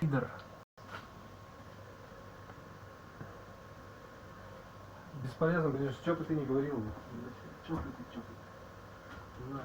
Фидер. Бесполезно, конечно, что бы ты ни говорил. Что ты. Да.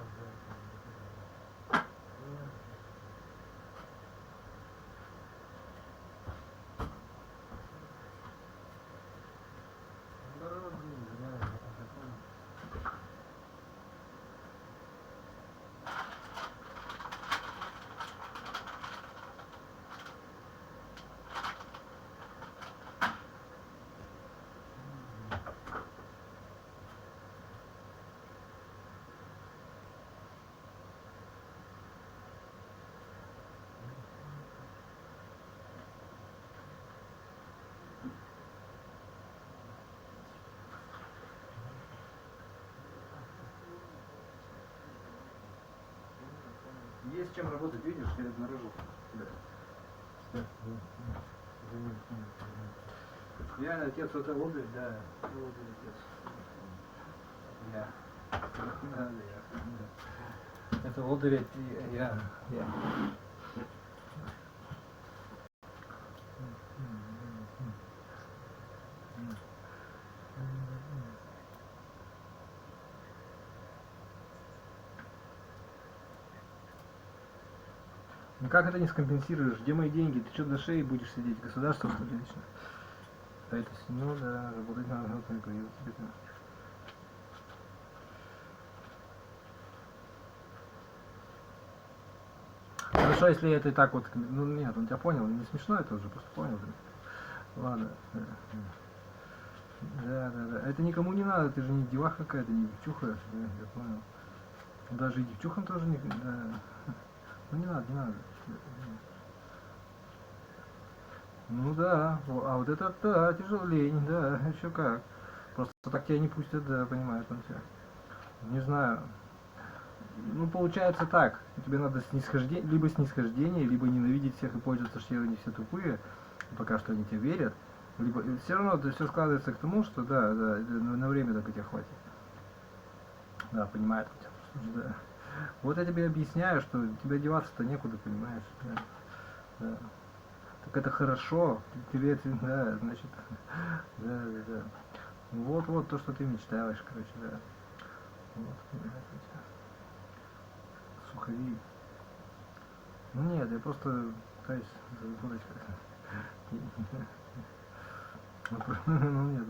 Есть чем работать, видишь, я обнаружил тебя. Реально, отец это лодырь, да, лодырь отец. Я. Да, я. Это лодырь, я. Ну как это не скомпенсируешь? Где мои деньги? Ты что до шеи будешь сидеть? Государство что ли лично? А это ну да, работать надо, вот я говорил тебе. Хорошо, если это так вот, ну нет, он тебя понял, не смешно это уже, просто понял. Ладно. Да. Это никому не надо, ты же не деваха какая-то, не девчуха, я понял. Даже и девчухам тоже не... Да. Ну не надо. Ну да, а вот это да, тяжелень, да, еще как. Просто так тебя не пустят, да, понимает он тебя. Не знаю. Ну получается так, тебе надо либо снисхождение, либо ненавидеть всех и пользоваться, что они все тупые, пока что они тебе верят. Либо все равно это все складывается к тому, что да, на время только тебе хватит. Да, понимает он тебя. Да. Вот я тебе объясняю, что тебе деваться-то некуда, понимаешь. Да. Так это хорошо, тебе это, да, значит, да. Вот то, что ты мечтаешь, короче, да. Вот, сухари. Ну нет, я просто пытаюсь заработать как-то. Ну нет,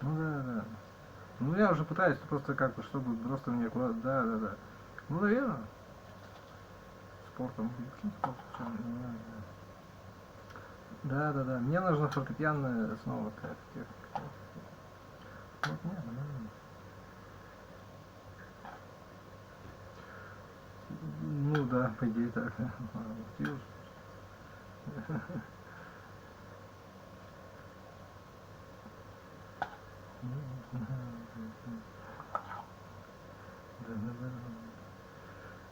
ну да. Ну я уже пытаюсь просто как-то, чтобы просто мне куда-то, да. Ну наверное. Спортом. Да. Мне нужна фортепианная основа какая-то. Вот нет, нормально. Ну да, по идее так.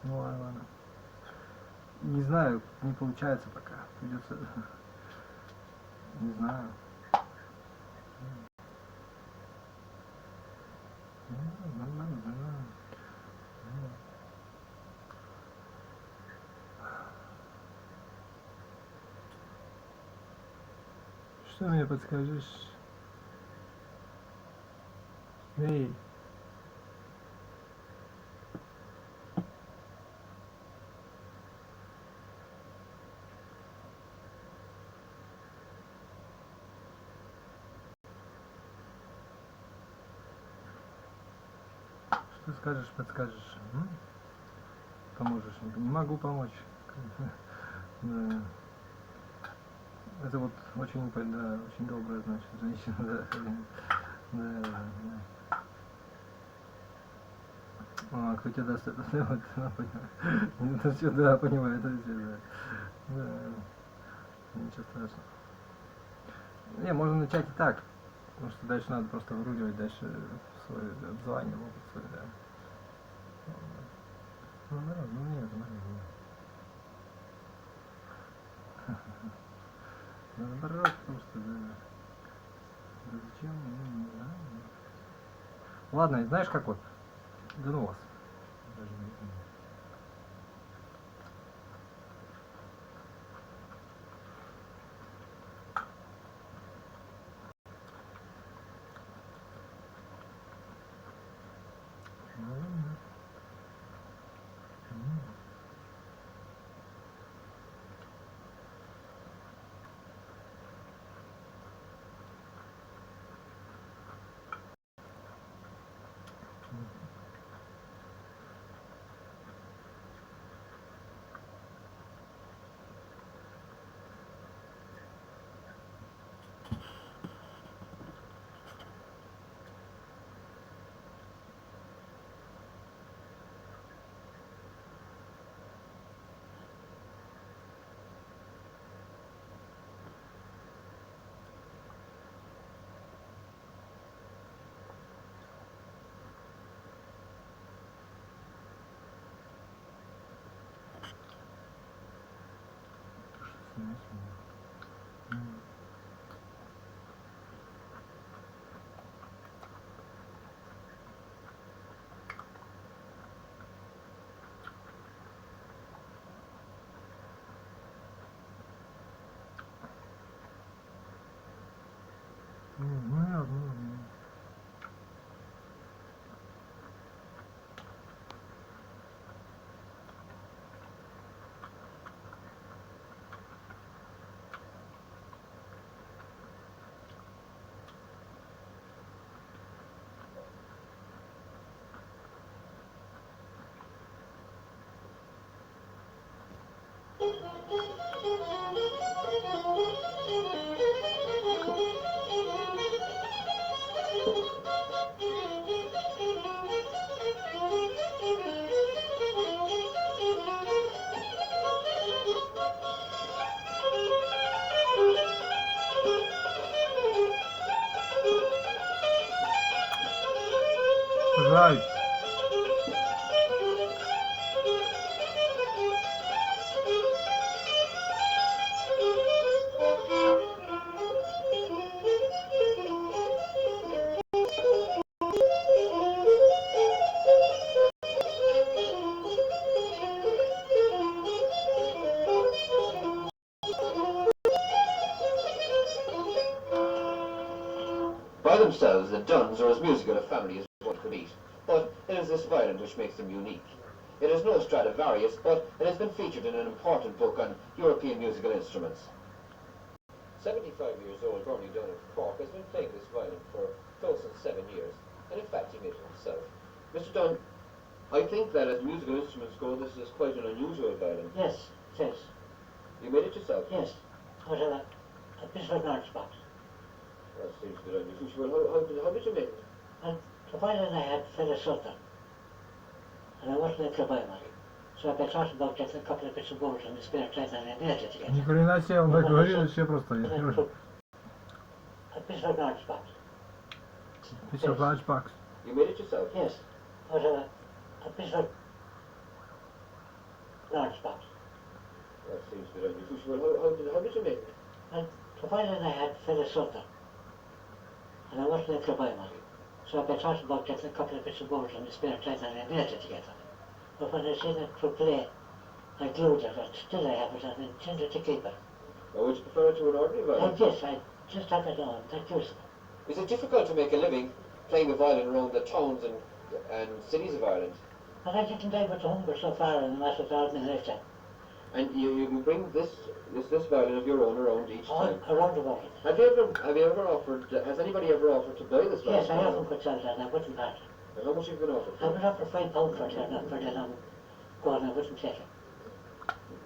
Ну ладно. Не знаю, не получается пока. Придется. Не знаю. Нормально. Что мне подскажешь? Эй. Что скажешь, подскажешь? Поможешь? Не могу помочь. Да. Это вот очень, да, очень добрая, значит, женщина, да. А, кто тебе даст это сделать? Это все, да, понимаю, это все, да. Ничего страшного. Не, можно начать и так, потому что дальше надо просто выруливать дальше свое обзвание, опыт свой, да. Ну нет. Да наоборот, просто, да. Да зачем? Ну, не знаю. Ладно, знаешь как вот? Да ну вас. Даже не знаю. Right. By themselves, the Duns are as musical a family as one could eat, but it is this violin which makes them unique. It is no Stradivarius, but it has been featured in an important book on European musical instruments. 75 years old Bernie Dunn of Cork has been playing this violin for close on 7 years, and in fact he made it himself. Mr. Dunn, I think that as musical instruments go, this is quite an unusual violin. Yes, it is. You made it yourself? Yes. It was a bit of an art spot. That seems to be unusual. How did you make it? And the violin I had fell asunder, and I wasn't able to buy one. So I've been thought about getting a couple of bits of gold in the spare time and I nailed it together. Ни хрена себе, он так говорит, вообще просто. And I put a bit of an art spot. Piece of large box. You made it yourself? Yes. It was a bit of an art spot. That seems to be unusual. How did you make it? And the violin I had fell asunder, and I wasn't able to buy one. So I've been thought about getting a couple of bits of gold in the spare time and I nailed it together. But when I seen it for play, I glued it, and still I have it, and I intended to keep it. Or would you prefer it to an ordinary violin? Yes, I just have it on, that useful. Is it difficult to make a living playing the violin around the towns and cities of Ireland? And I didn't die with the hunger so far in the matter of all my lifetime. And you bring this violin of your own around each time? Around the world. Have you ever offered, has anybody ever offered to buy this violin? Yes, I often could sell that, and I wouldn't part it. And how much have you been offered? I was offered £5 for it, not for the long go on, I wouldn't take it.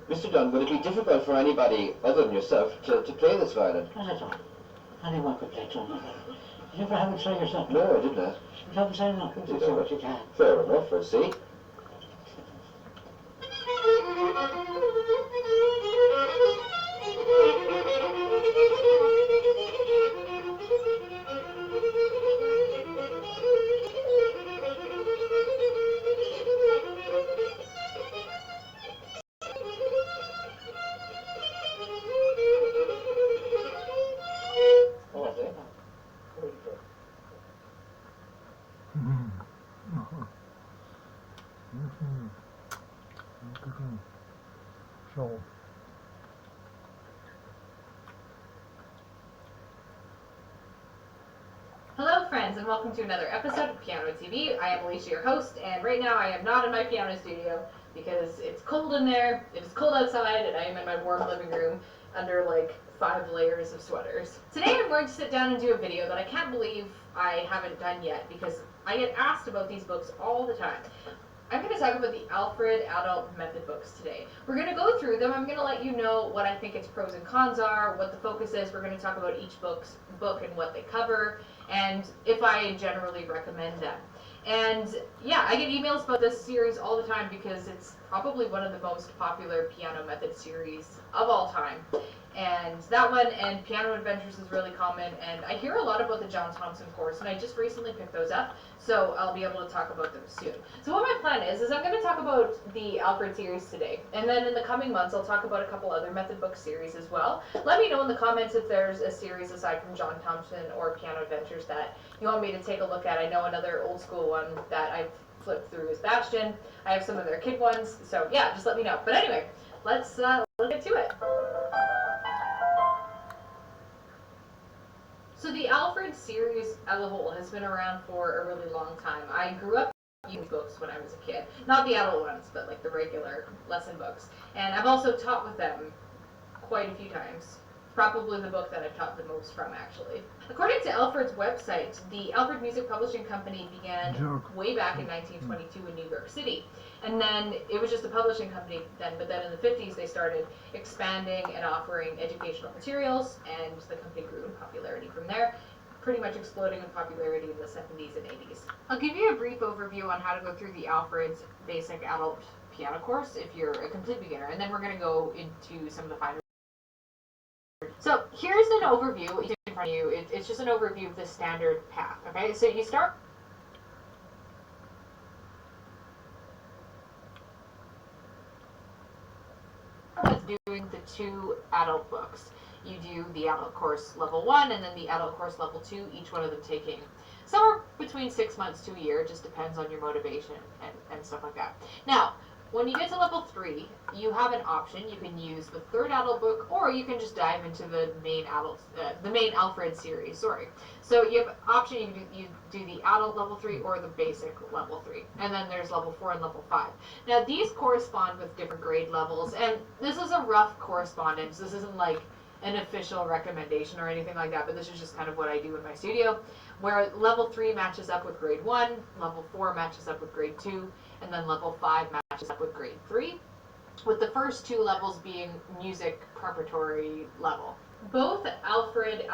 Mr. Dunn, would it be difficult for anybody other than yourself to play this violin? Not at all. Anyone could play drum. Did you ever have it try yourself? No, I did not. You haven't tried enough. You see what you can. Fair enough, I see. So. Hello friends and welcome to another episode of Piano TV. I am Alicia, your host, and right now I am not in my piano studio because it's cold in there, it is cold outside, and I am in my warm living room under like 5 layers of sweaters. Today I'm going to sit down and do a video that I can't believe I haven't done yet because I get asked about these books all the time. I'm going to talk about the Alfred Adult Method books today. We're going to go through them. I'm going to let you know what I think its pros and cons are, what the focus is. We're going to talk about each book and what they cover, and if I generally recommend them. And yeah, I get emails about this series all the time because it's probably one of the most popular piano method series of all time. And that one and Piano Adventures is really common, and I hear a lot about the John Thompson course, and I just recently picked those up, so I'll be able to talk about them soon. So what my plan is I'm going to talk about the Alfred series today, and then in the coming months I'll talk about a couple other method book series as well. Let me know in the comments if there's a series aside from John Thompson or Piano Adventures that you want me to take a look at. I know another old school one that I've flipped through is Bastion. I have some of their kid ones, so yeah, just let me know. But anyway, let's get to it. So the Alfred series as a whole has been around for a really long time. I grew up using books when I was a kid. Not the adult ones, but like the regular lesson books. And I've also taught with them quite a few times. Probably the book that I've taught the most from, actually. According to Alfred's website, the Alfred Music Publishing Company began way back in 1922 in New York City. And then it was just a publishing company then, but then in the 50s they started expanding and offering educational materials, and the company grew in popularity from there, pretty much exploding in popularity in the 70s and 80s. I'll give you a brief overview on how to go through the Alfred's basic adult piano course if you're a complete beginner, and then we're going to go into some of the finer. So here's an overview in front of you. It's just an overview of the standard path, okay? So you start with doing the two adult books. You do the adult course level 1 and then the adult course level 2, each one of them taking somewhere between 6 months to a year. It just depends on your motivation and stuff like that. Now, when you get to level 3, you have an option. You can use the third adult book, or you can just dive into the main Alfred series. Sorry. So you have an option. You do the adult level 3 or the basic level 3, and then there's level 4 and level 5. Now these correspond with different grade levels, and this is a rough correspondence. This isn't like an official recommendation or anything like that, but this is just kind of what I do in my studio, where level 3 matches up with grade 1, level 4 matches up with grade 2, and then level 5 matches up with grade 3, with the first 2 levels being music preparatory level. Both Alfred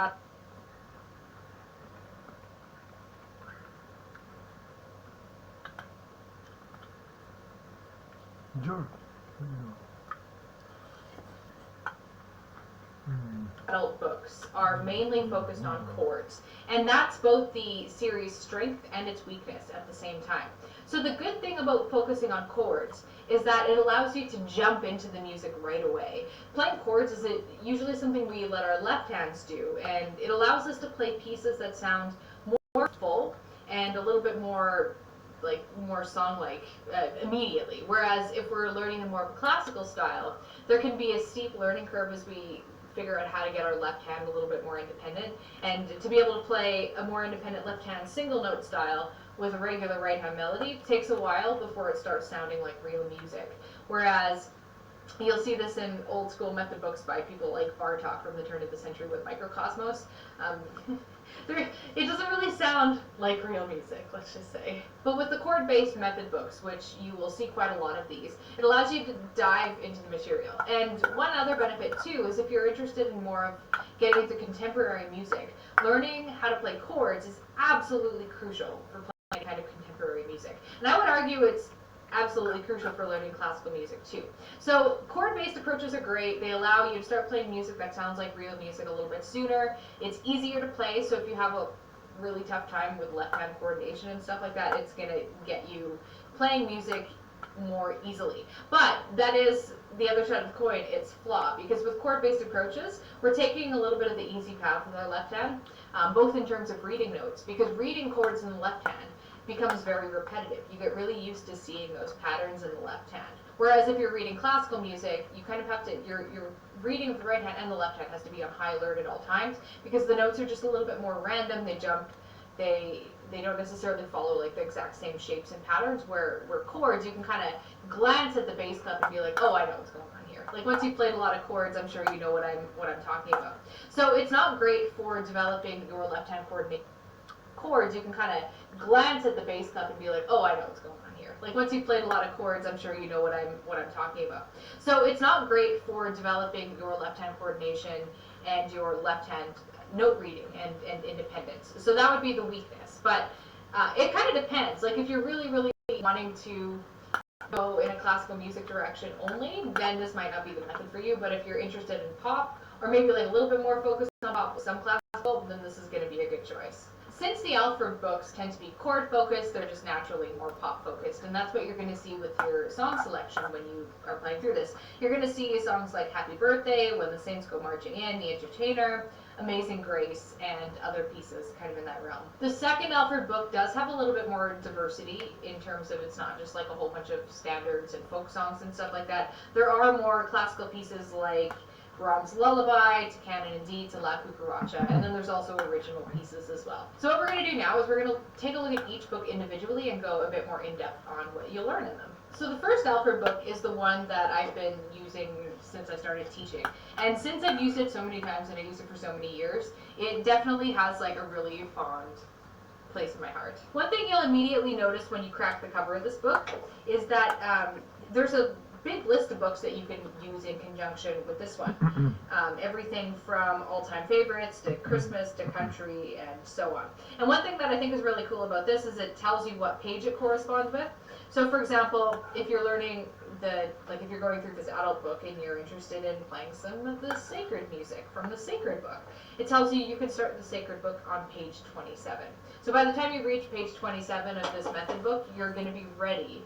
adult books are mainly focused on chords, and that's both the series' strength and its weakness at the same time. So the good thing about focusing on chords is that it allows you to jump into the music right away. Playing chords is usually something we let our left hands do, and it allows us to play pieces that sound more full and a little bit more song-like immediately. Whereas if we're learning in more of a classical style, there can be a steep learning curve as we figure out how to get our left hand a little bit more independent, and to be able to play a more independent left hand single note style with a regular right hand melody takes a while before it starts sounding like real music. Whereas you'll see this in old school method books by people like Bartok from the turn of the century with Microcosmos. It doesn't really sound like real music, let's just say. But with the chord-based method books, which you will see quite a lot of these, it allows you to dive into the material. And one other benefit too is if you're interested in more of getting into contemporary music, learning how to play chords is absolutely crucial for playing kind of contemporary music. And I would argue it's absolutely crucial for learning classical music too. So chord-based approaches are great. They allow you to start playing music that sounds like real music a little bit sooner. It's easier to play, so if you have a really tough time with left-hand coordination and stuff like that, it's going to get you playing music more easily. But that is the other side of the coin. It's flawed, because with chord-based approaches, we're taking a little bit of the easy path with our left hand, both in terms of reading notes, because reading chords in the left hand becomes very repetitive. You get really used to seeing those patterns in the left hand. Whereas if you're reading classical music, you kind of have to, your reading of the right hand and the left hand has to be on high alert at all times, because the notes are just a little bit more random. They jump, they don't necessarily follow like the exact same shapes and patterns, where chords, you can kind of glance at the bass clef and be like, oh, I know what's going on here. Like once you've played a lot of chords, I'm sure you know what I'm talking about. So it's not great for developing your left hand coordination. Chords, you can kind of glance at the bass clef and be like, oh, I know what's going on here. Like once you've played a lot of chords, I'm sure you know what I'm talking about. So it's not great for developing your left hand coordination and your left hand note reading and independence. So that would be the weakness. But it kind of depends. Like if you're really, really wanting to go in a classical music direction only, then this might not be the method for you. But if you're interested in pop or maybe like a little bit more focused on pop with some classical, then this is going to be a good choice. Since the Alfred books tend to be chord focused, they're just naturally more pop focused, and that's what you're going to see with your song selection when you are playing through this. You're going to see songs like Happy Birthday, When the Saints Go Marching In, The Entertainer, Amazing Grace, and other pieces kind of in that realm. The second Alfred book does have a little bit more diversity in terms of it's not just like a whole bunch of standards and folk songs and stuff like that. There are more classical pieces like Brahms' Lullaby, to Canon in D, to La Cucaracha, and then there's also original pieces as well. So what we're going to do now is we're going to take a look at each book individually and go a bit more in-depth on what you'll learn in them. So the first Alfred book is the one that I've been using since I started teaching. And since I've used it so many times and I used it for so many years, it definitely has like a really fond place in my heart. One thing you'll immediately notice when you crack the cover of this book is that there's a big list of books that you can use in conjunction with this one. Everything from all-time favorites to Christmas to country and so on. And one thing that I think is really cool about this is it tells you what page it corresponds with. So for example, if you're learning if you're going through this adult book and you're interested in playing some of the sacred music from the sacred book, it tells you you can start the sacred book on page 27. So by the time you reach page 27 of this method book, you're going to be ready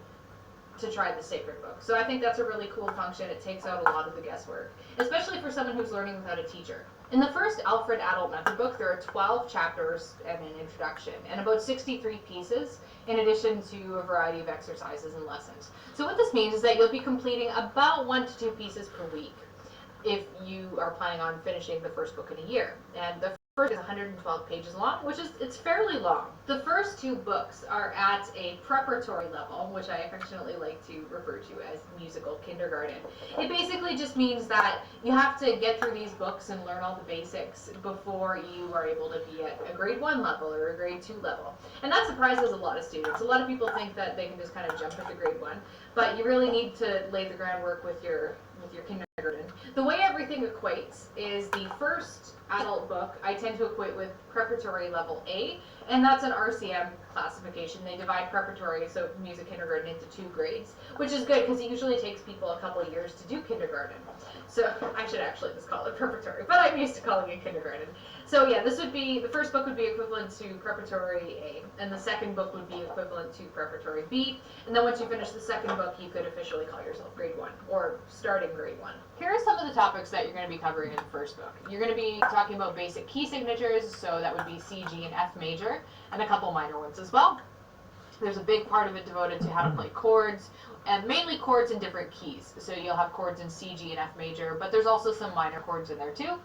to try the sacred book. So I think that's a really cool function. It takes out a lot of the guesswork, especially for someone who's learning without a teacher. In the first Alfred Adult Method book, there are 12 chapters and an introduction, and about 63 pieces, in addition to a variety of exercises and lessons. So what this means is that you'll be completing about 1 to 2 pieces per week if you are planning on finishing the first book in a year. And the first is 112 pages long, it's fairly long. The first 2 books are at a preparatory level, which I affectionately like to refer to as musical kindergarten. It basically just means that you have to get through these books and learn all the basics before you are able to be at a grade 1 level or a grade 2 level. And that surprises a lot of students. A lot of people think that they can just kind of jump into grade 1, but you really need to lay the groundwork with your kindergarten. The way everything equates is the first adult book I tend to equate with preparatory level A, and that's an RCM classification. They divide preparatory, so music kindergarten, into 2 grades, which is good because it usually takes people a couple of years to do kindergarten. So I should actually just call it preparatory, but I'm used to calling it kindergarten. So yeah, the first book would be equivalent to preparatory A, and the second book would be equivalent to preparatory B, and then once you finish the second book, you could officially call yourself grade 1, or starting grade 1. Here are some of the topics that you're going to be covering in the first book. You're going to be talking about basic key signatures, so that would be C, G, and F major, and a couple minor ones as well. There's a big part of it devoted to how to play chords, and mainly chords in different keys. So you'll have chords in C, G, and F major, but there's also some minor chords in there too.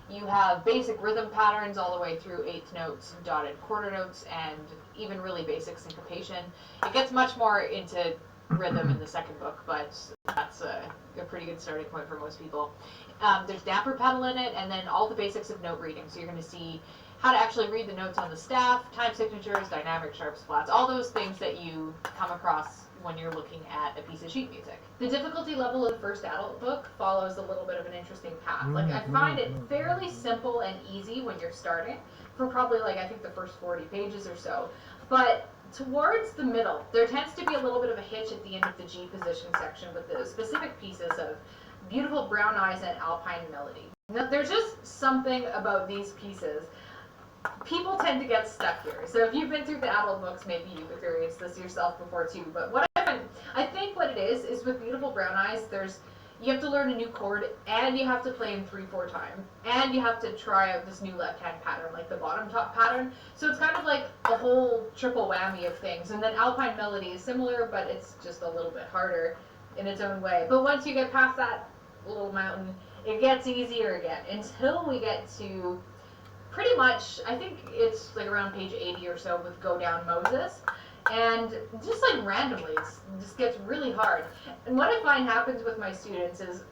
You have basic rhythm patterns all the way through 8th notes, dotted quarter notes, and even really basic syncopation. It gets much more into rhythm in the second book, but that's a pretty good starting point for most people. There's damper pedal in it, and then all the basics of note reading. So you're going to see how to actually read the notes on the staff, time signatures, dynamic, sharps, flats, all those things that you come across when you're looking at a piece of sheet music. The difficulty level of the first adult book follows a little bit of an interesting path. Like, I find it fairly simple and easy when you're starting, for probably I think the first 40 pages or so. But towards the middle, there tends to be a little bit of a hitch at the end of the G position section with the specific pieces of Beautiful Brown Eyes and Alpine Melody. Now, there's just something about these pieces. People tend to get stuck here. So if you've been through the adult books, maybe you've experienced this yourself before too. But I think what it is with Beautiful Brown Eyes, you have to learn a new chord, and you have to play in 3/4 time, and you have to try out this new left-hand pattern, like the bottom top pattern. So it's kind of like a whole triple whammy of things. And then Alpine Melody is similar, but it's just a little bit harder in its own way. But once you get past that little mountain, it gets easier again until we get to pretty much, I think it's around page 80 or so with Go Down Moses. And just randomly, it just gets really hard. And what I find happens with my students is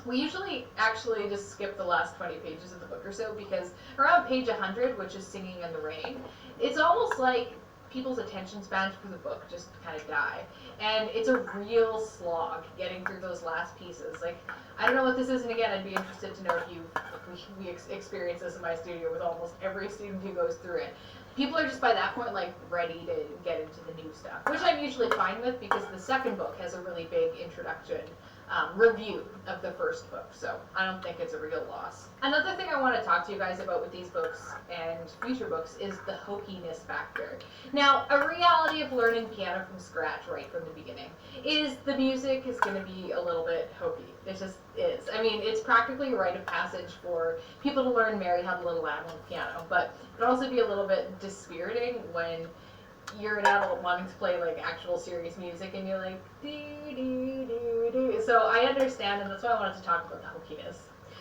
we usually actually just skip the last 20 pages of the book or so, because around page 100, which is Singing in the Rain, it's almost like people's attention spans for the book just kind of die. And it's a real slog getting through those last pieces. I don't know what this is, and again, I'd be interested to know if we experience this in my studio with almost every student who goes through it. People are just by that point ready to get into the new stuff, which I'm usually fine with because the second book has a really big introduction review of the first book, so I don't think it's a real loss. Another thing I want to talk to you guys about with these books and future books is the Hokiness Factor. Now, a reality of learning piano from scratch right from the beginning is the music is going to be a little bit hokey. It just is. I mean, it's practically a rite of passage for people to learn Mary Had a Little Lamb on the piano, but it can also be a little bit dispiriting when you're an adult wanting to play like actual serious music and you're like doo doo doo doo. So I understand, and that's why I wanted to talk about the hokiness.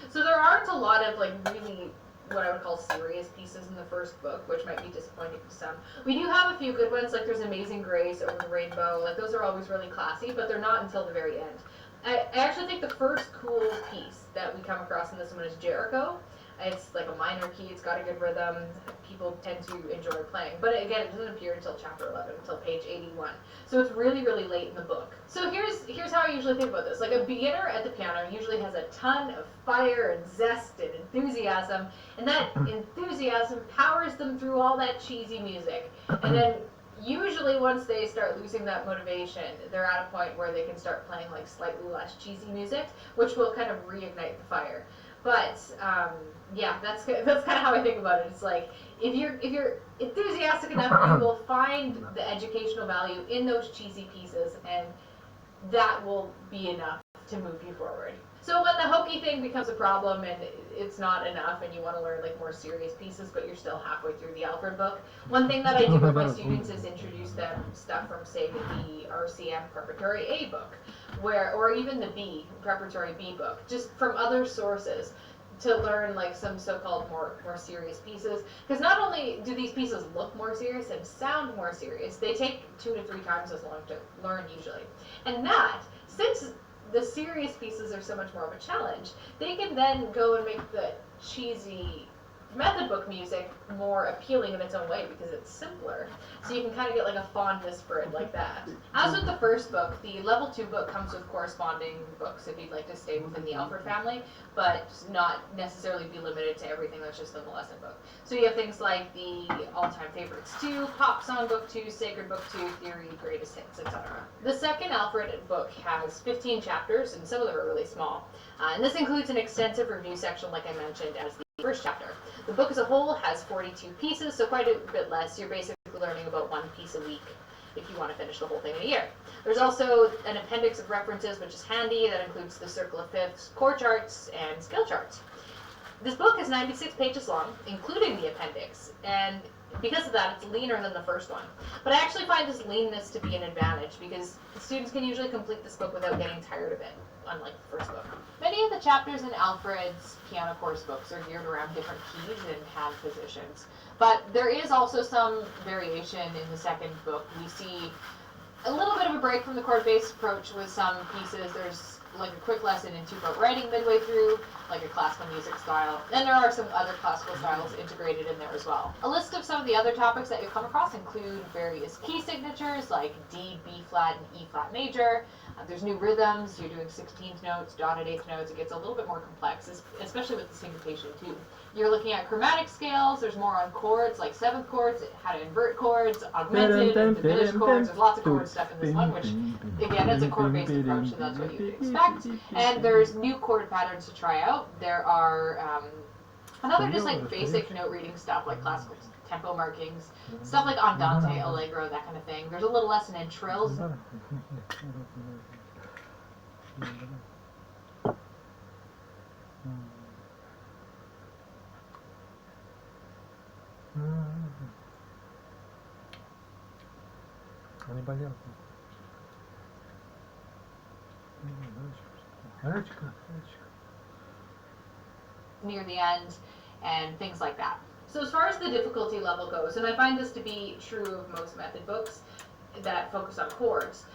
So there aren't a lot of like really what I would call serious pieces in the first book, which might be disappointing to some. We do have a few good ones, like there's Amazing Grace, Over the Rainbow, like those are always really classy, but they're not until the very end. I actually think the first cool piece that we come across in this one is Jericho. It's like a minor key, it's got a good rhythm, people tend to enjoy playing. But again, it doesn't appear until chapter 11, until page 81. So it's really, really late in the book. So here's how I usually think about this. Like a beginner at the piano usually has a ton of fire and zest and enthusiasm, and that enthusiasm powers them through all that cheesy music. And then usually once they start losing that motivation, they're at a point where they can start playing like slightly less cheesy music, which will kind of reignite the fire. But yeah, that's kind of how I think about it. It's like if you're enthusiastic enough, you will find the educational value in those cheesy pieces, and that will be enough to move you forward. So when the hokey thing becomes a problem and it's not enough and you want to learn like more serious pieces but you're still halfway through the Alfred book, one thing that I do with my students is introduce them stuff from, say, the RCM Preparatory A book, or even the B, Preparatory B book, just from other sources to learn like some so-called more serious pieces. Because not only do these pieces look more serious and sound more serious, they take 2 to 3 times as long to learn usually. And that, since the serious pieces are so much more of a challenge, they can then go and make the cheesy method book music more appealing in its own way because it's simpler. So you can kind of get like a fondness for it like that. As with the first book, the level 2 book comes with corresponding books if you'd like to stay within the Alfred family, but not necessarily be limited to everything that's just in the lesson book. So you have things like the all-time favorites 2, pop song book 2, sacred book 2, theory, greatest hits, etc. The second Alfred book has 15 chapters, and some of them are really small. And this includes an extensive review section, like I mentioned, as the first chapter. The book as a whole has 42 pieces, so quite a bit less. You're basically learning about 1 piece a week if you want to finish the whole thing in a year. There's also an appendix of references, which is handy. That includes the circle of fifths, chord charts, and scale charts. This book is 96 pages long, including the appendix, and because of that, it's leaner than the first one. But I actually find this leanness to be an advantage because students can usually complete this book without getting tired of it, unlike the first book. Many of the chapters in Alfred's piano course books are geared around different keys and hand positions. But there is also some variation in the second book. We see a little bit of a break from the chord-based approach with some pieces. There's like a quick lesson in 2-part writing midway through, like a classical music style. And there are some other classical styles integrated in there as well. A list of some of the other topics that you'll come across include various key signatures like D, B flat, and E flat major. There's new rhythms. You're doing 16th notes, dotted 8th notes. It gets a little bit more complex, especially with the syncopation too. You're looking at chromatic scales. There's more on chords, like 7th chords, how to invert chords, augmented and diminished chords. There's lots of chord stuff in this one, which, again, is a chord-based approach, so that's what you'd expect. And there's new chord patterns to try out. There are another just like basic note reading stuff, like classical tempo markings, stuff like andante, allegro, that kind of thing. There's a little lesson in trills. Они болел. Речка. Near the end, and things like that. So as far as the difficulty level goes, and I find this to be true of most method books that focus on chords,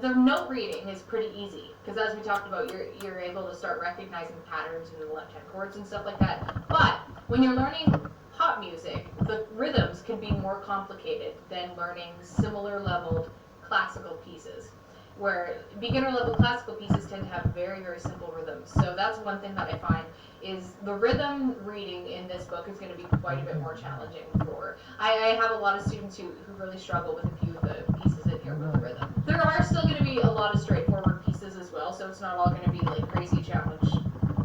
the note reading is pretty easy, because as we talked about, you're able to start recognizing patterns in the left-hand chords and stuff like that. But when you're learning pop music, the rhythms can be more complicated than learning similar leveled classical pieces, where beginner level classical pieces tend to have very, very simple rhythms. So that's one thing that I find is the rhythm reading in this book is going to be quite a bit more challenging for. I have a lot of students who really struggle with a few of the pieces in here with the rhythm. There are still going to be a lot of straightforward pieces pieces as well, so it's not all going to be like crazy challenge,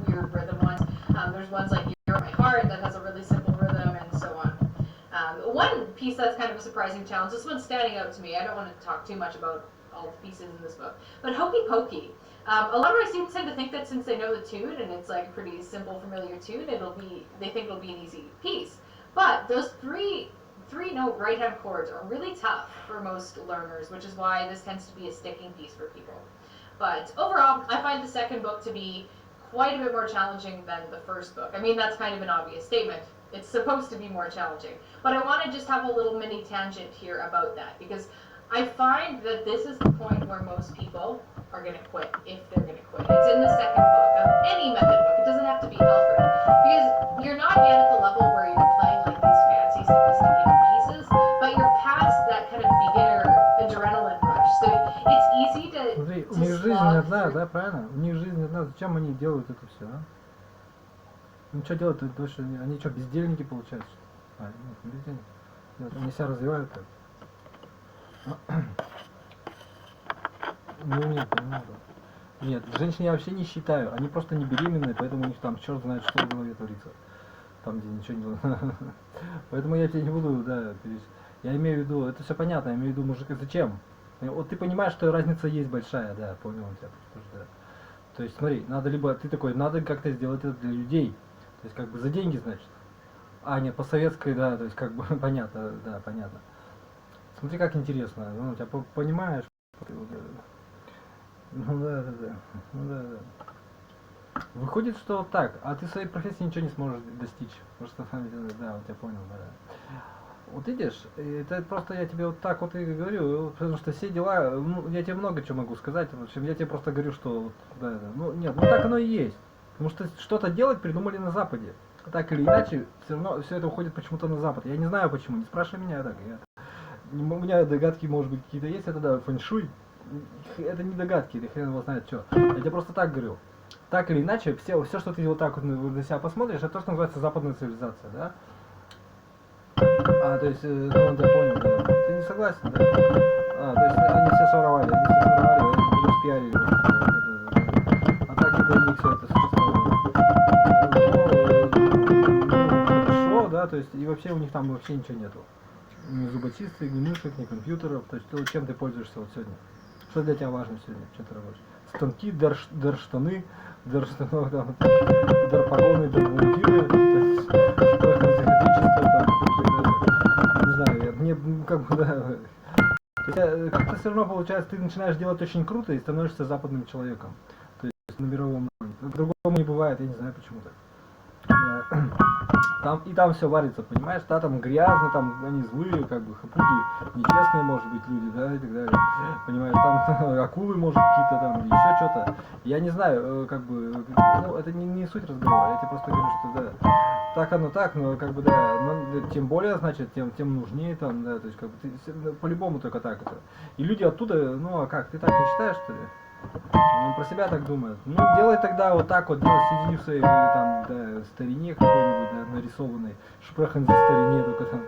weird rhythm ones. There's ones like You're My Heart that has a really simple rhythm, and so on. One piece that's kind of a surprising challenge, this one's standing out to me, I don't want to talk too much about all the pieces in this book, but Hokey Pokey. A lot of my students tend to think that since they know the tune, and it's like a pretty simple, familiar tune, they think it'll be an easy piece. But those three note right-hand chords are really tough for most learners, which is why this tends to be a sticking piece for people. But overall, I find the second book to be quite a bit more challenging than the first book. I mean, that's kind of an obvious statement. It's supposed to be more challenging. But I want to just have a little mini tangent here about that, because I find that this is the point where most people are going to quit, if they're going to quit. It's in the second book of any method book. It doesn't have to be Alfred, because you're not yet at the level where you're playing like these fancy, sophisticated pieces, but you're past that kind of beginner adrenaline rush. So it's easy to Смотри, у них жизнь одна, да, правильно? У них жизнь одна. Зачем они делают это все, а? Ну что делают? Они что, бездельники получаются? Нет, не бездельники. Нет, они себя развивают так. Ну нет, не надо. Нет, женщин я вообще не считаю. Они просто не беременные, поэтому у них там черт знает, что в голове творится. Там, где ничего не было. Поэтому я тебе не буду, да, я имею в виду, это все понятно, я имею в виду мужика, зачем? Вот ты понимаешь, что разница есть большая, да, понял тебя. Да. То есть смотри, надо либо, ты такой, надо как-то сделать это для людей. То есть как бы за деньги, значит. А, нет, по советской, да, то есть как бы понятно, да, понятно. Смотри, как интересно, ну, у тебя понимаешь, ну да. Выходит, что так, а ты в своей профессии ничего не сможешь достичь, потому что, да, вот я понял, да. Вот видишь, это просто я тебе вот так вот и говорю, потому что все дела, ну, я тебе много чего могу сказать, в общем, я тебе просто говорю, что, да, ну, нет, ну так оно и есть, потому что что-то делать придумали на Западе, так или иначе, все равно все это уходит почему-то на Запад, я не знаю почему, не спрашивай меня, так, у меня догадки, может быть, какие-то есть, это да, фэншуй, это не догадки, это хрен его знает что, я тебе просто так говорю. Так или иначе, все, что ты вот так вот на себя посмотришь, это то, что называется западная цивилизация, да? А, то есть, ну, я понял, да. Ты не согласен, да? А, то есть, они все своровали, они распиарили. А так это у них все это существовало. Ну, хорошо, да, то есть, и вообще у них там вообще ничего нету. Ни зубочисток, ни мышек, ни компьютеров, то есть, то, чем ты пользуешься вот сегодня? Что для тебя важно сегодня, чем ты работаешь? Станки, дерштаны, дерштанов, там, дерпогоны, дербункиры, не знаю, мне как бы, да. То есть как-то все равно получается, ты начинаешь делать очень круто и становишься западным человеком. То есть на мировом уровне. По-другому не бывает, я не знаю почему так. Там все варится, понимаешь, да, там грязно, там они злые, как бы хапуги, нечестные, может быть, люди, да, и так далее. Понимаешь, там акулы, может, какие-то там, или еще что-то. Я не знаю, как бы, ну, это не суть разговора, я тебе просто говорю, что да, так оно так, но как бы да, но, тем более, значит, тем нужнее там, да, то есть как бы ты по-любому только так это. И люди оттуда, ну а как, ты так не считаешь, что ли? Он про себя так думает. Ну, делай тогда вот так вот, сиди в своей там, да, старине какой-нибудь, да, нарисованной, шпрехен за старине, только там,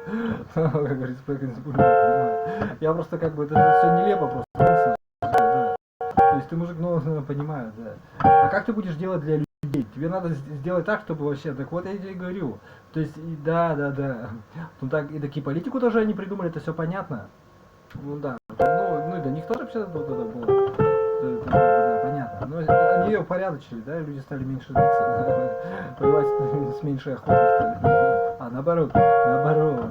как говорится, шпрехен за понимаю. Я просто как бы, это все нелепо просто, да. То есть ты мужик, ну, понимаю, да. А как ты будешь делать для людей? Тебе надо сделать так, чтобы вообще, так вот я тебе и говорю. То есть, да. Ну так, и такие политику тоже они придумали, это все понятно. Ну да, ну и до них тоже вообще было. Да, понятно. Но они ее упорядочили, да, люди стали меньше злиться, воевать с меньшей охотой стали. А наоборот. Да.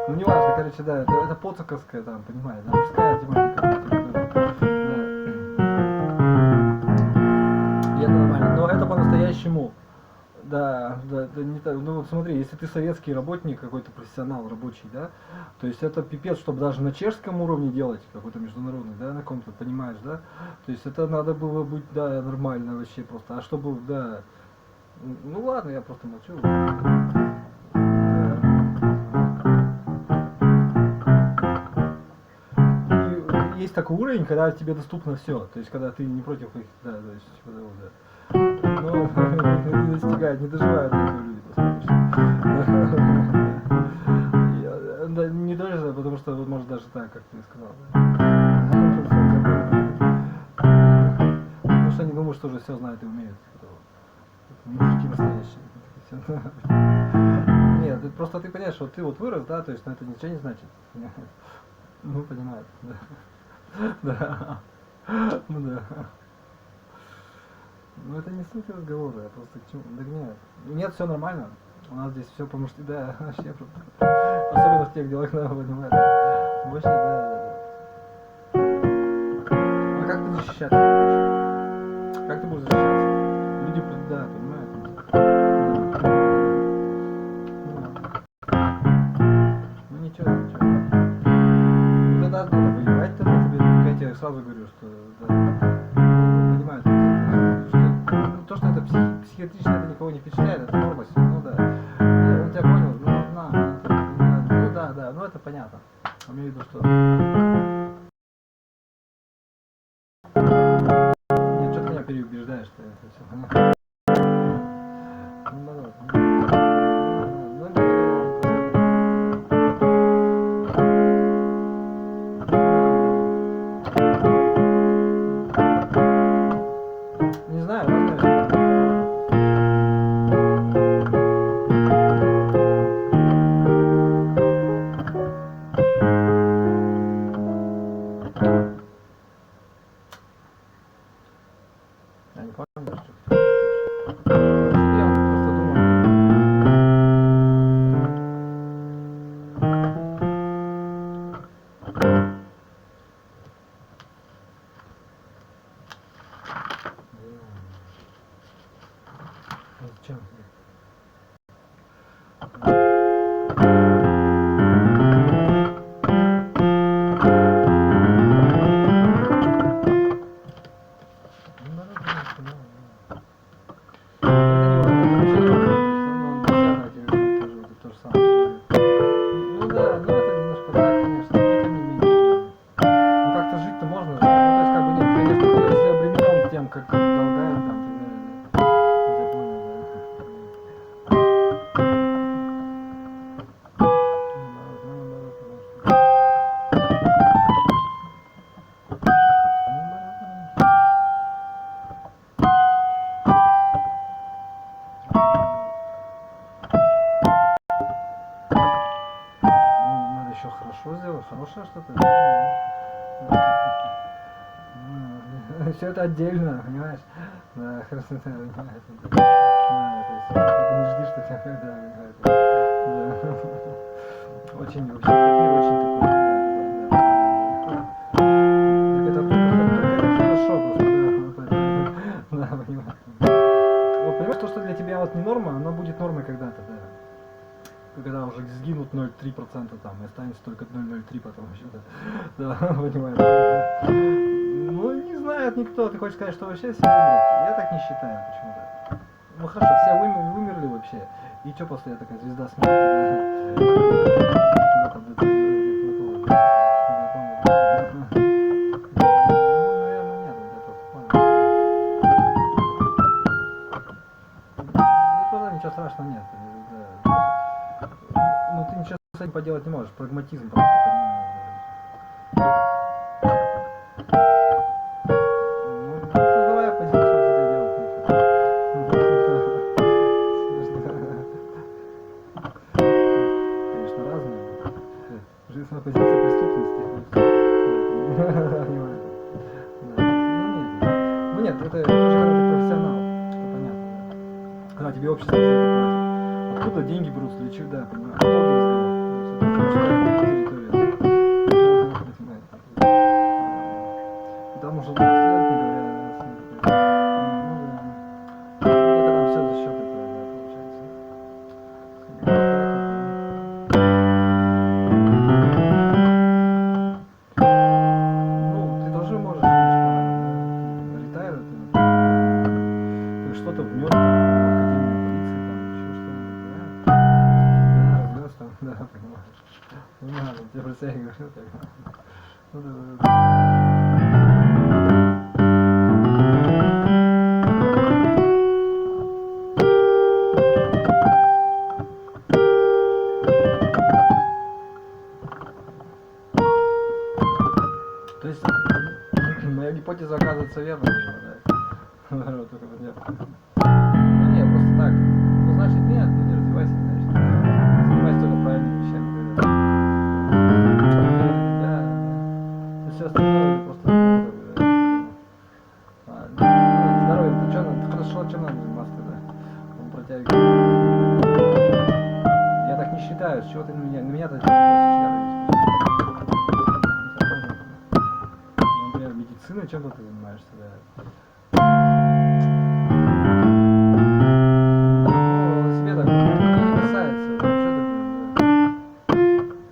Ну не важно, короче, да, это поцаковская там, понимаешь, да, мужская тематика. И это нормально, но это по-настоящему. Да, не так. Ну вот смотри, если ты советский работник, какой-то профессионал рабочий, да, то есть это пипец, чтобы даже на чешском уровне делать, какой-то международный, да, на каком-то, понимаешь, да, то есть это надо было быть, да, нормально вообще просто, а чтобы, да, ну ладно, я просто молчу. И есть такой уровень, когда тебе доступно все, то есть когда ты не против их, да, то есть, да. Но не достигают, не доживают до этого люди, посмотришь. Да, не доживают, потому что, может, даже так, как ты сказал. уже все знают и умеют. Мужики настоящие. Нет, это просто ты понимаешь, что ты вот вырос, да, то есть, но это ничего не значит. Ну, понимаешь, да. Да. Ну да. Ну это не суть разговора, я просто к чему догоняю. Нет, все нормально. У нас здесь все по-мужски, да, вообще просто. Особенно в тех делах, надо понимать. Вообще, да. А как ты защищаться? Как ты будешь защищаться? Люди, да, понимают. Ну ничего, ничего. Ну тогда надо воевать, тогда тебе, я тебе сразу говорю, что да, понимают. То, что это психиатрично, это никого не впечатляет, это норма, ну да. Он тебя понял, ну да, да, ну это понятно. Имею в виду, что... Нет, что ты меня переубеждаешь, что это все понятно. Не знаю, я не помню, что я просто думал. Зачем? Хорошее что-то. Все это отдельно, понимаешь? Да, хорошо, да, понимаешь. Да, то есть ты не жди, что тебя, да, понимаешь. Да. Очень, вообще, этот мир очень такой, да. Так это только хорошо, просто, да, понимаешь. Вот понимаешь, то, что для тебя вот не норма, оно будет нормой когда-то, да. Когда уже сгинут 0,3% там, и останется только 0,03 потом еще, да, понимаешь. Ну, не знает никто, ты хочешь сказать, что вообще все умрут? Я так не считаю почему-то. Ну хорошо, все вымерли вообще, и что после я такая звезда смерти? Ничего страшного нет. Ну ты ничего с этим поделать не можешь, прагматизм просто. Ну, создавай оппозицию, вот это и делай. Конечно, разные. Жизненная позиция преступности. Ну нет, это уже когда ты профессионал, это понятно. Когда тебе общество за это платит. Откуда деньги берутся, для чего, да, понимаешь? Там уже говоря, это там все за счет этого, да, получается. Ну, ты тоже можешь, конечно, ретайр, ты что-то внес, там, академию полиции, там, еще что-нибудь, да? Да, развез там, да, понимаешь. Ну, надо, тебе про себя говорю, так. Ну, да. То есть моя гипотеза оказывается верной, да. Работу, ну нет, просто так. Ну значит нет, ну не развивайся, значит. Занимайся только правильными вещами. Да. Все остальное просто здоровье, ты что, хорошо, чем надо заниматься тогда? Он протягивает. Я так не считаю, с чего ты на меня-то просто например, медициной чем-то ты занимаешься, да. Ну, себе так, не касается, что такое, да.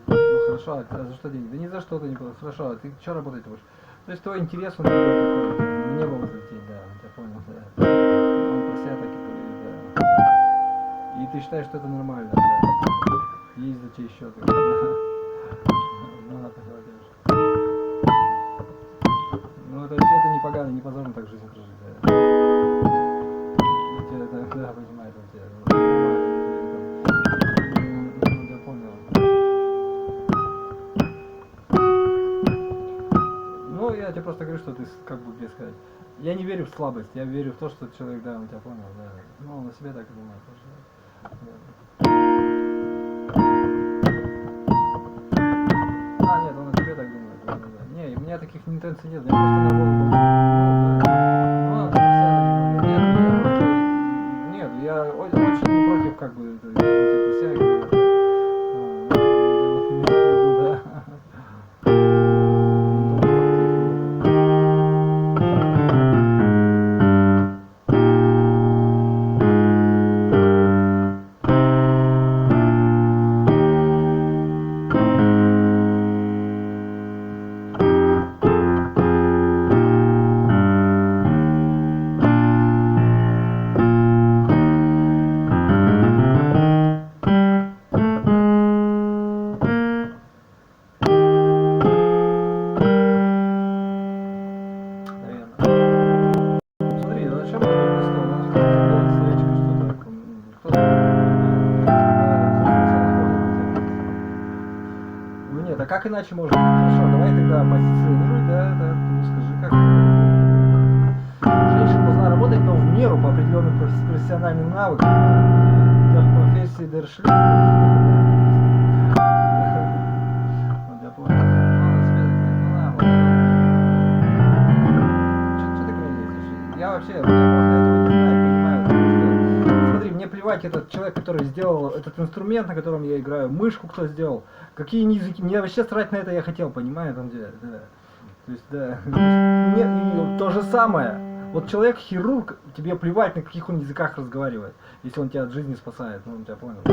Ну хорошо, а за что деньги? Да ни за что ты не платишь, хорошо, а ты что работать будешь? То есть твой интерес, он такой, мне было взлететь, да, я понял, да. Он про себя так и говорит, да. И ты считаешь, что это нормально, да. Есть за тебя еще, так, да. Ну, надо делать. Ну, это не погано, не позорно так жизнь прожить, да. Я тебя, да, понимаю, там тебя, нормально, я понял. Ну, я тебе просто говорю, что ты, как бы, без сказать. Я не верю в слабость, я верю в то, что человек, да, он тебя понял, да. Ну, он о себе так и думает тоже, да. А, нет, он о себе так думает, да, да. Не, у меня таких интенций нет, я просто на работу. Нет, я очень не против, как бы, как иначе можно? Хорошо, давай тогда позиционируй, да, ну скажи, как. Женщина должна работать, но в меру по определенным профессиональным навыкам. Для профессии дершли. Вот я понял. Что ты ко мне лезешь? Я вообще, я просто этого не знаю, понимаю. Смотри, мне плевать, этот человек, который сделал этот инструмент, на котором я играю, мышку кто сделал. Какие языки, мне вообще срать на это я хотел, понимаю, там где, да. То есть, да. Нет, и то же самое. Вот человек-хирург, тебе плевать, на каких он языках разговаривает, если он тебя от жизни спасает, ну, он тебя понял. Он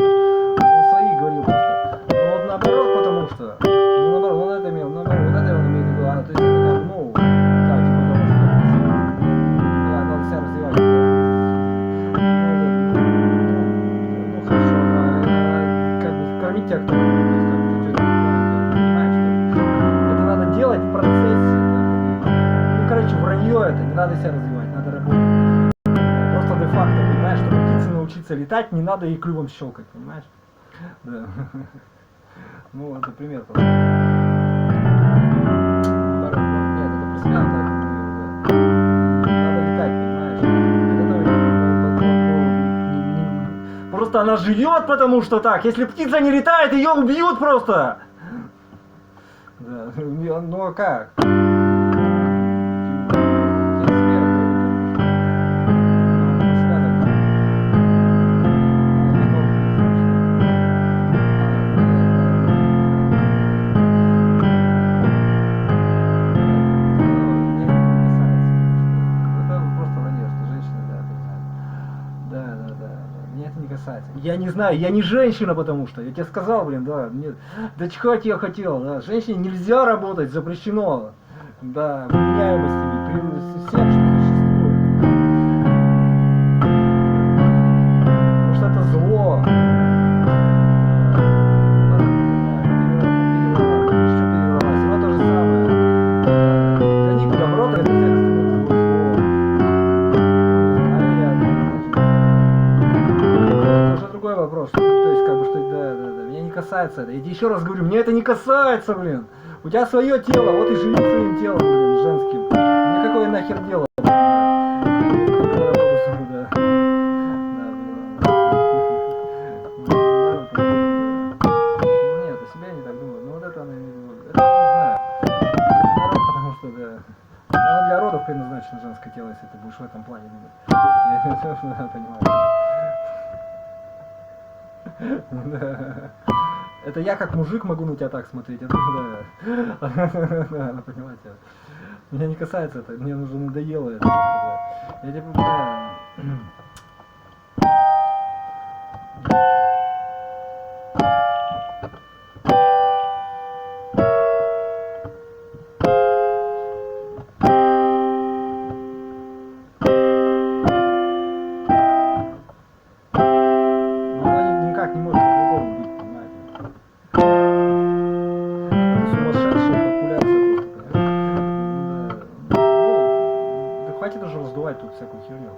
свои говорил просто. Ну, вот наоборот, потому что, ну, наоборот, вот это имел, наоборот, вот это он имеет в виду, то есть, это как, ну, да, типа того, что, да, надо себя развивать. Ну, хорошо, как бы, кормить тебя кто-то, делать в процессе. Ну, короче, вранье это, не надо себя развивать, надо работать. Просто де-факто, понимаешь, чтобы птице научиться летать, не надо ей клювом щелкать, понимаешь? Да. Ну, это пример просто. Нет, это про себя так, да. Надо летать, понимаешь? Просто она живет, потому что так. Если птица не летает, ее убьют просто. Да, ну а как? Я не знаю, я не женщина, потому что, я тебе сказал, блин, да, нет, да чихать я хотел, да, женщине нельзя работать, запрещено, да, вменяемостями, всем, что существует, потому что это зло, что переворовать, все равно то же самое, для них добро, это всех остальных зло. Другой вопрос, то есть как бы что, да, меня не касается это. Я тебе еще раз говорю, меня это не касается, блин. У тебя свое тело, вот и живи своим телом, блин, женским. Мне какое нахер дело? в этом плане думать. Я понимаю. Да. Это я как мужик могу на тебя так смотреть. Это, да, понимаете. Меня не касается это, мне уже надоело это. Да. Я типа, да. Тут всякую херню.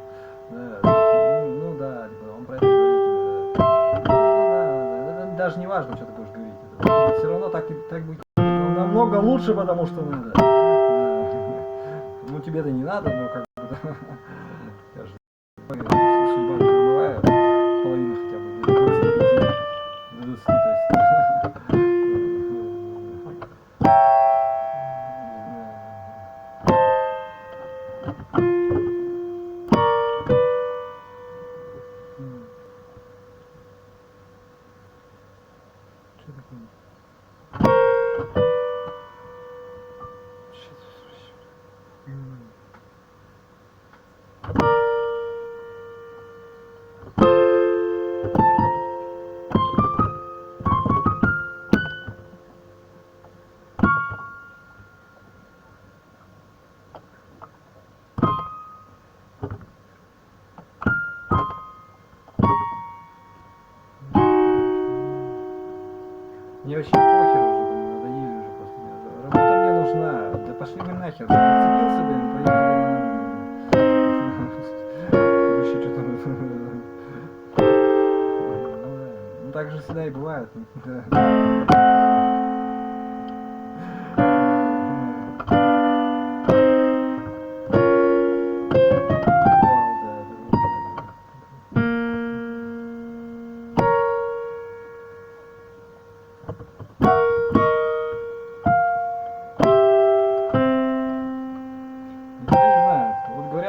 Да. Ну да, он про это говорит. Да. Это даже не важно, что ты будешь говорить. Все равно так будет намного лучше, потому что надо. Ну тебе-то не надо, но как бы. Я же судьба не бывает. Половину хотя бы. До 25. До 20, то есть. Мне вообще похер уже, надоели уже просто. Работа мне нужна. Да пошли вы нахер. Зацепился, блин, поехали. Еще что-то. Ну так же всегда и бывает.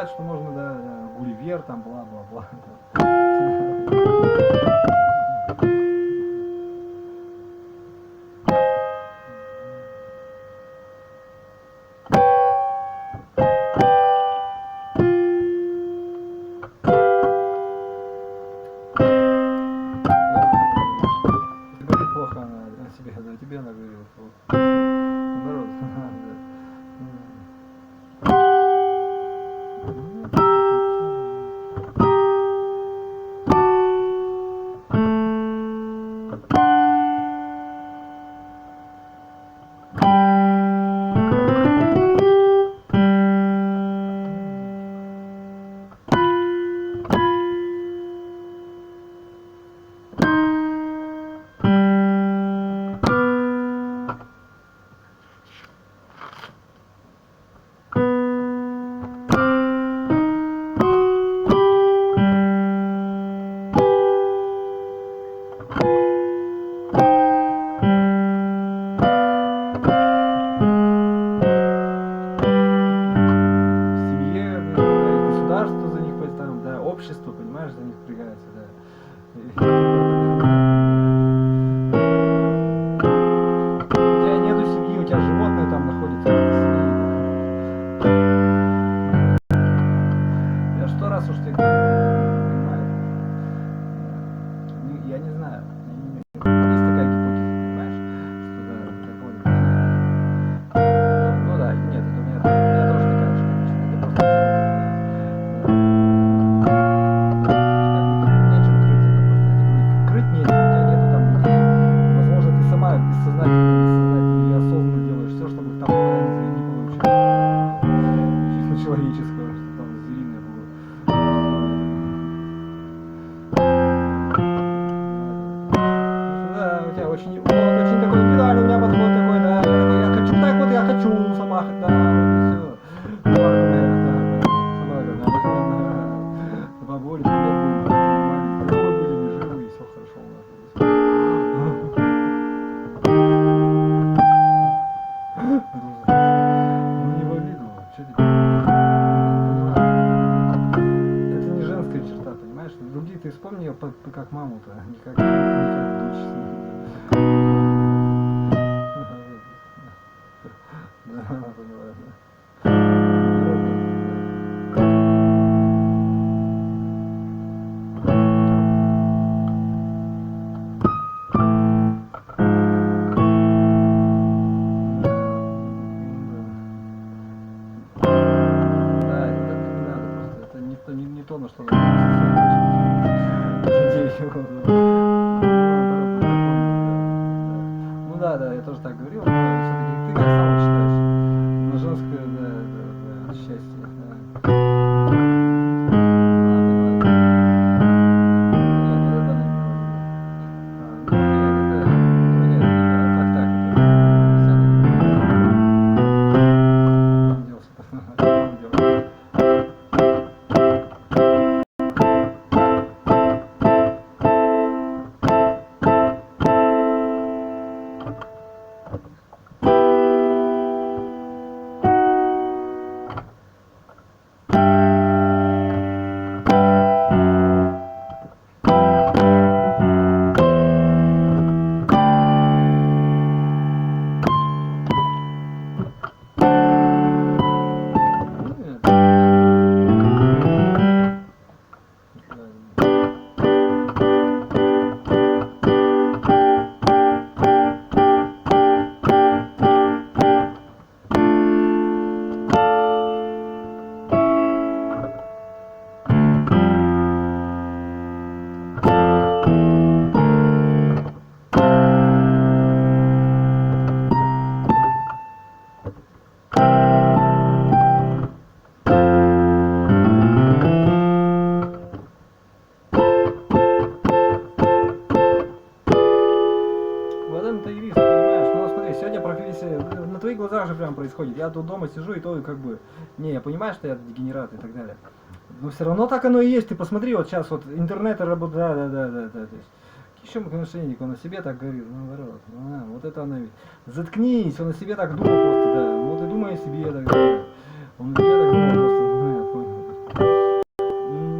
Что можно, да, Гулливер, там, бла-бла-бла. Говорит плохо она о себе, да, тебе она говорила плохо. Наоборот, да. Общество, понимаешь, за них впрягается, да. У тебя нету семьи, у тебя животные там находятся в семье. Я что раз уж ты понимаешь. Я не знаю. Есть такая гипотеза, понимаешь, что да, такое. Ну да, нет, это у меня тоже такая же, конечно. Это просто маму-то, никак дочь. Да, понимаю, да. Не то, на что надо. Ну да, я тоже так говорил, но все-таки ты как сам читаешь. На женское, да, счастье. Прям происходит. Я тут дома сижу и то как бы, не, я понимаю, что я дегенерат и так далее. Но все равно так оно и есть. Ты посмотри, вот сейчас вот интернет работает, да. То есть, еще мошенник, он о себе так говорит, наоборот. Вот это оно ведь. Заткнись, он о себе так думал просто, да. Вот и думай о себе, так далее. Он о себе так думал просто,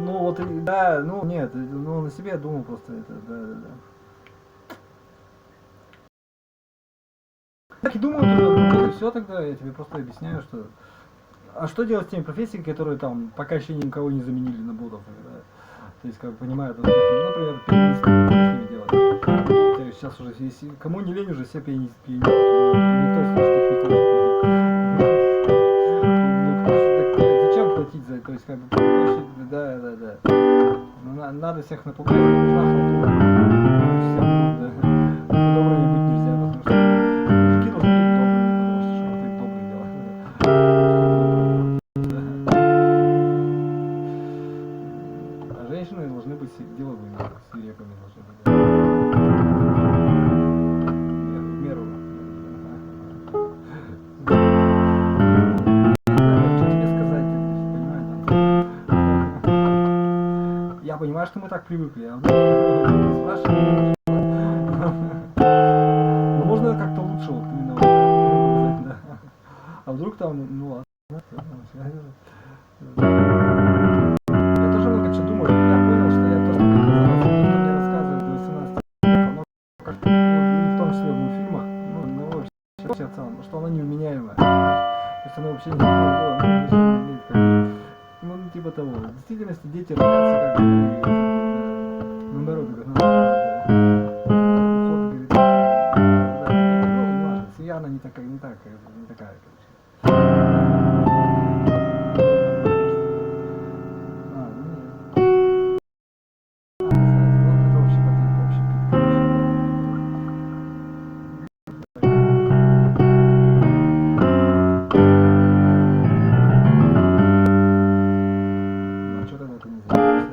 ну вот, да, ну нет, ну он о себе думал просто, это, да. Так и думают уже, все тогда, я тебе просто объясняю, что... А что делать с теми профессиями, которые там пока еще никого не заменили на ботов? Да? То есть, как понимают, вот, например, пианист, что с ними делать? То есть, сейчас уже, если кому не лень, уже все пианисты. Никто из них не хочет. Зачем платить за это? То есть, как бы, площадь, да. Ну, надо всех напугать, нужна халтура. Да. Добрыми быть нельзя, потому что мужики должны быть добрыми, потому что это добрые дела. А женщины должны быть деловыми, свирепыми должны быть. В меру. Что тебе сказать, понимаешь? Я понимаю, что мы так привыкли, а спрашиваю. Ну можно как-то лучше, вот именно показать, да. А вдруг там, ну ладно. Я тоже много чего думаю. Я понял, что я то, что мне казалось, то, что мне рассказывают до 18 лет, оно как-то, в том числе в мультфильмах, ну вообще в целом, что оно невменяемое. То есть оно вообще не имеет, ну типа того. В действительности дети родятся как бы, наоборот, она не такая, короче. Это общий пик, ну, что тогда ты не занимаешься?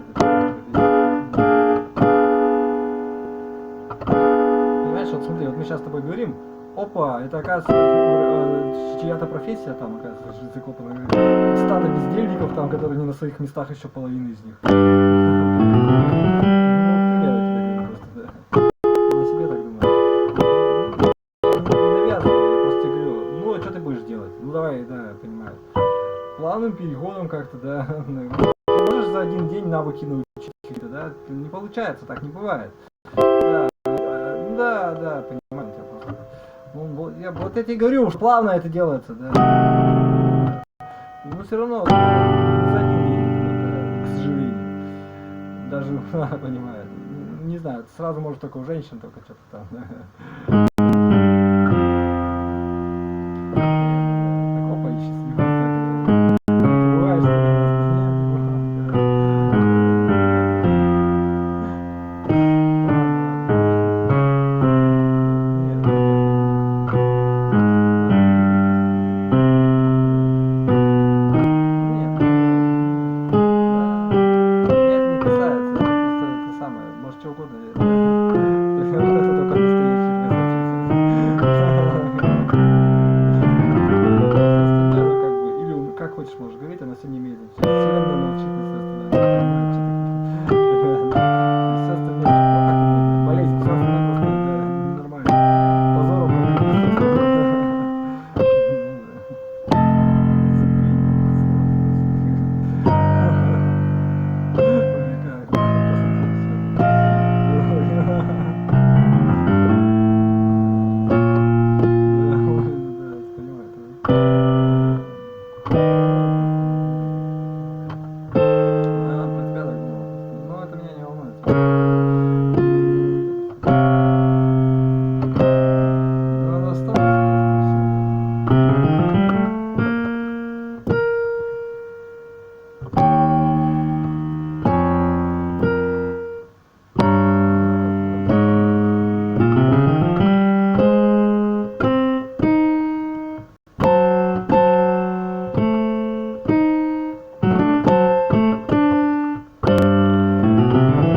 Понимаешь, вот смотри, вот мы сейчас с тобой говорим, опа, это оказывается чья-то профессия там, оказывается, закопана. Стадо бездельников там, которые не на своих местах, еще половина из них. Ну, пример я тебе говорю просто, да. Я о себе так думаю. Не навязываю, я просто тебе говорю, ну а что ты будешь делать? Ну давай, да, понимаю. Плавным переходом как-то, да. Ты можешь за один день навыки научить, да? Не получится. получается, так не бывает. Да, понимаю тебя просто. Ну, вот я тебе говорю, уж плавно это делается, да. Но все равно за один день, к сожалению. Даже она понимает. Не знаю, сразу может только у женщин, только что-то там. Да. Так, опа, и счастливо. Забываешь, Ну, это меня не волнует.